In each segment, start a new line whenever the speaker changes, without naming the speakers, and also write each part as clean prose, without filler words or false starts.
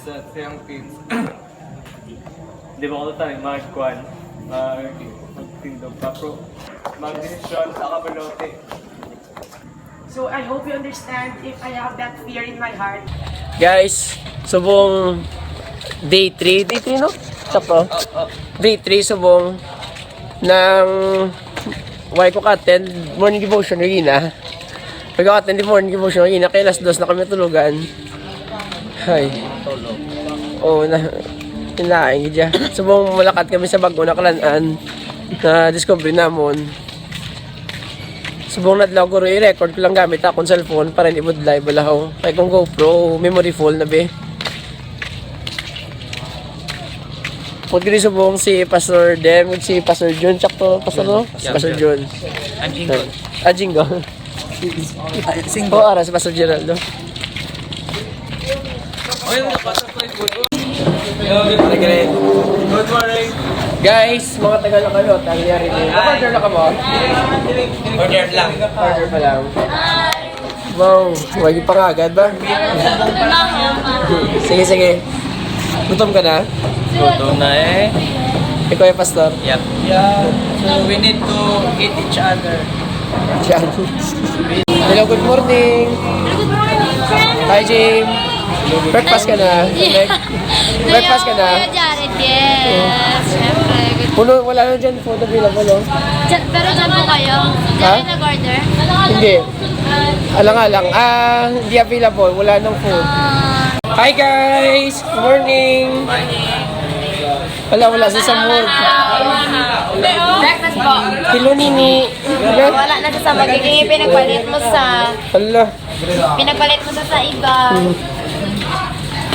sa siyang kids. Di ba all the time, magkwan, magtindog pa, pro, mag-decision sa kabalote.
So I hope you understand if I have that fear in my heart.
Guys, subong day 3 no? Sakto? Day 3 subong ng why ko ka-attend morning devotion na. Pag ako attend morning devotion na kay last 2 na kami tulugan. Ay. Oh, na kinain gidya. Subong malakad kami sa bago na kalan-an na discovery namon. Subong nadlaw ko i-record ko lang gamit akong cellphone para hindi mo live balahaw. Kaya kung GoPro, memory full na be. Pag gini subong si Pastor Dem, si Pastor John, sakto Pastor no? Si Pastor John. Jingo. Singo. Oh, ara si Pastor Geraldo.
Good morning!
Guys, mga taga-Lokalot, ang nangyari din. Order na ka mo?
Order lang.
Order pa lang. Wow, wagi pa nga agad ba? Sige. Gutom ka na?
Gutom na eh.
Ikaw yung pastor?
Yep. Yeah. So we need to eat each other.
Diyan. Hello, good morning. Hi, Jim. Breakfast ka na? Breakfast ka na?
Jared, yes. Siyempre.
Puno, wala na dyan food available, no?
Pero dyan po kayo? Diyan kayo nag-order?
Hindi. Alang-alang. Hindi available. Wala nang food. Hi, guys! Good morning! Wala sa samod.
Breakfast po.
Hello, Nini.
Wala na sa magiging pinagpalit mo sa...
Hala.
Pinagpalit mo sa iba.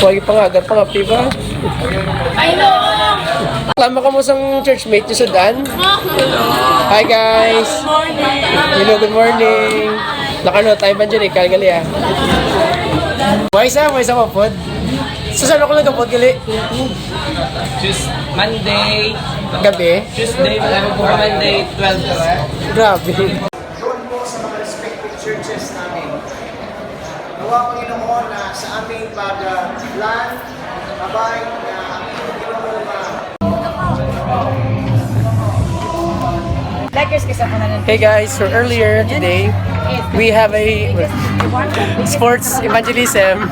Huwag pa nga, agad pa nga, diba?
I know!
Tama ka mo sa churchmate niyo sa Dan? Hi, guys! Hello, good morning! Nakano, tayo ba dyan eh? Kalgali ah. May isa pa pod. Saan ako lang kapod, gali?
Monday.
Gabi?
Tuesday, Monday, 12.
Grabe.
Doon po sa mga respective churches namin. Nawa Panginoon na sa aming pag-plan, abay na ang iyong Panginoon
Hey guys, so earlier today, we have a Sports Evangelism.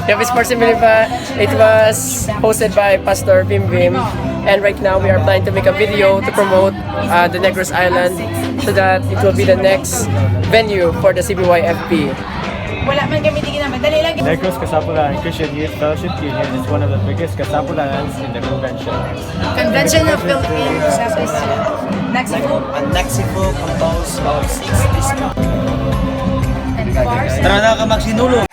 We have a Sports Evangelism. It was hosted by Pastor Bimbim. And right now, we are planning to make a video to promote the Negros Island so that it will be the next venue for the CBYFP.
Wala man gamitin naman. Dali lang.
Negros Kasapulanan Christian Youth Fellowship Union is one of the biggest Kasapulanans in the convention.
Convention of Philippines. Naxipo.
Ang Naxipo composed of 6 districts.
Tara na ka magsinulo!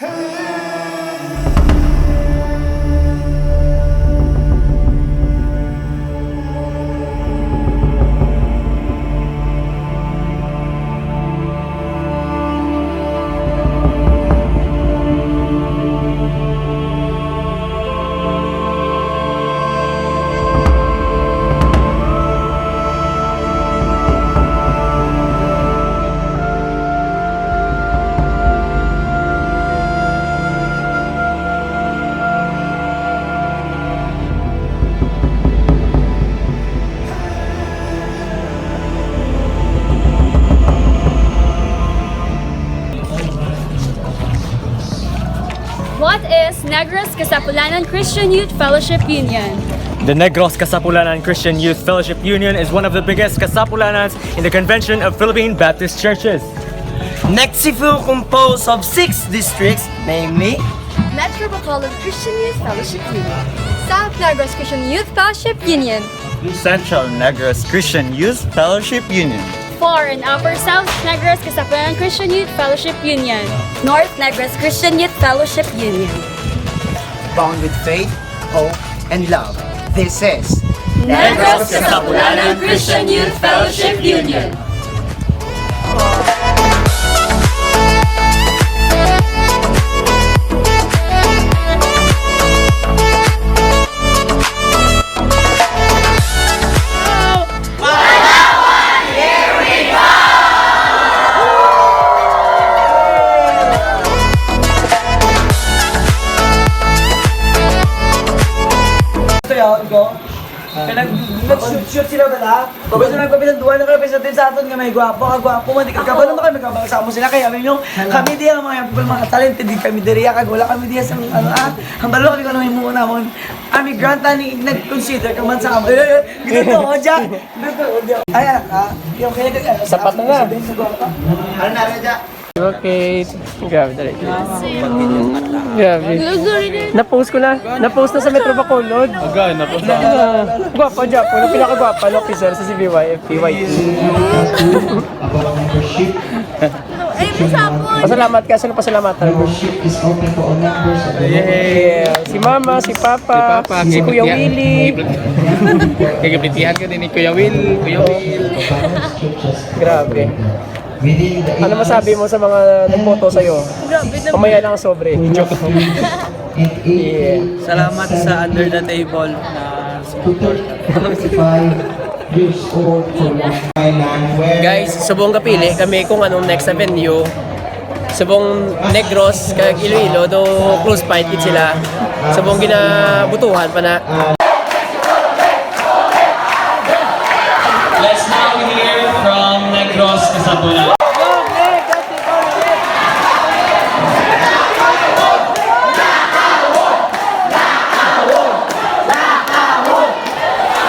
What is Negros Kasapulanan Christian Youth Fellowship Union?
The Negros Kasapulanan Christian Youth Fellowship Union is one of the biggest Kasapulanans in the convention of Philippine Baptist churches.
Naxipo composed of 6 districts, namely
Metro Bacolod Christian Youth Fellowship Union, South Negros Christian Youth Fellowship Union,
Central Negros Christian Youth Fellowship Union.
4 and Upper South Negros Kasapulanan Christian Youth Fellowship Union, North Negros Christian Youth Fellowship Union.
bound with faith, hope, and love. This is
Negros Kasapulanan Christian Youth Fellowship Union.
yun ko. Nag-shoot sila ba na? Pagkas na nagpapisanduan na kami sa din sa aton nga may gwapo, kagwapo, man di kagwapo naman kami kabasa mo sila kaya amin yung kami diya mga talented di kami diriya kag wala kami diya sa hambalo kami ko nang himuon namon. Ami grant ni nag-consider ka man sa amo. Gito to oja. Ay yung kaya
Sapat na.
Ano na rin dyan?
Okay. Grabe talaga. Grabe. Na-post ko na. Na-post na sa Metro Bacolod.
Agay, napos na.
Gwapa, Japo. Yung pinakagwapa na officer sa CBYFP.
Ay, masapon!
Pasalamat ka. Sino pasalamatan mo? Yeah. Si Mama, si Papa, si Kuya Willie.
Kagabitihan ka din ni Kuya Will.
Grabe. Ano masabi mo sa mga nagboto sa'yo? Pamaya lang ang sobre. Joke. Yeah.
Salamat sa under the table na support.
Guys, subong kapili kami kung anong next na venue. Subong Negros, kag Iloilo, do close fight kit sila. Subong ginabutuhan pa na.
Let's now hear from Negros Casablanca.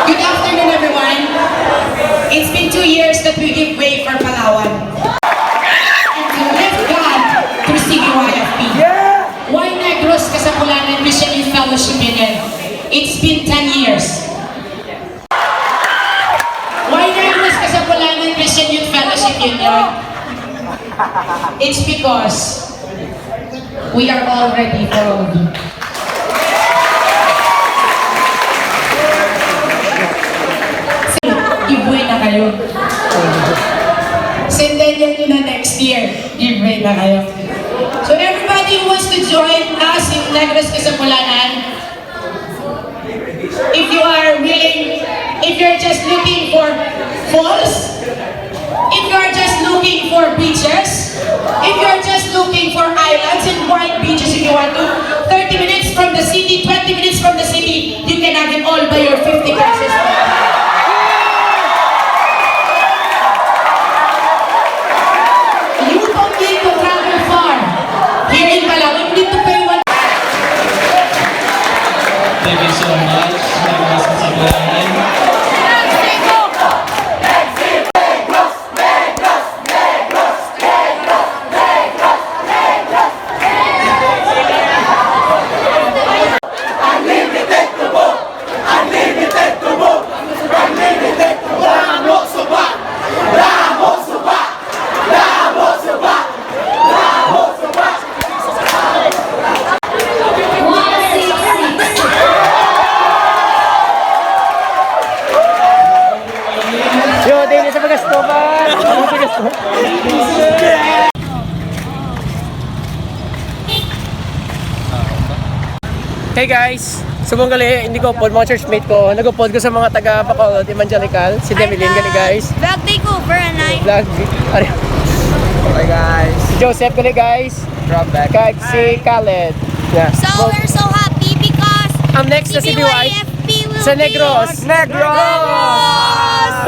Good afternoon, everyone. It's been 2 years that we give way for Palawan. And to lift God through CBYFP. Why Negros Casablanca Christian Youth Fellowship Union? It's been 10 years. Why Negros Casablanca Christian Youth Fellowship Union? It's because we are all ready for OD. Giveaway na kayo. Centennial nyo na next year. Giveaway na kayo. So everybody who wants to join us in Negros Casablanca, if you are willing, if you're just looking for falls, if you're just looking for beaches, if you're just looking for islands and white beaches, if you want to, 30 minutes from the city, 20 minutes from the city, you can have it all by your 50 pesos. You don't need to travel far. Here in Palawan, you need to pay one.
Thank you so much, Negros Casablanca.
Yo, din sa Pagastoban. Hey guys, subong gali, hindi ko pod mga churchmate ko. Nagupod ko sa mga taga Bacolod Evangelical, si Demilin gali guys.
Vlog takeover, anay.
Vlog.
Okay guys.
Si Joseph gali guys.
Drop back.
Kag si Khaled. Yeah.
So, we're so happy because
Ang next na si BY
CBYFP will
sa Negros.
Negros!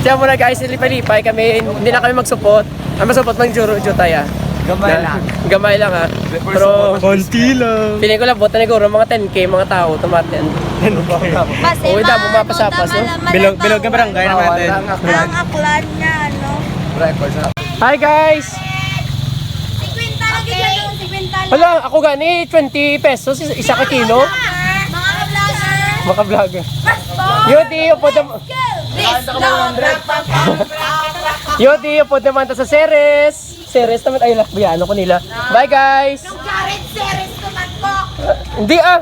Diyan muna guys, lipay-lipay kami. Hindi na kami magsupot. Ang masupot mang jutay ah.
Gamay lang.
Gamay lang ha. Pero
Konti lang.
piling ko lang bota neguro mga 10k mga tao tumaten.
Kasi
Uy, damo mapasapas, no?
Bilog na barangay naman natin.
Ang aklan niya, ano?
Hi guys!
Si Quinta lagi dyan, si Quinta lang.
Hala, ako gani 20 pesos isa ka kilo.
Mga vlogger.
Maka vlogger. Yodi, upod naman.
Please, vlog.
Yodi, upod naman ta sa Ceres. Ceres naman ay lah. Ano ko nila. Bye guys.
Jared Series naman po.
Hindi ah.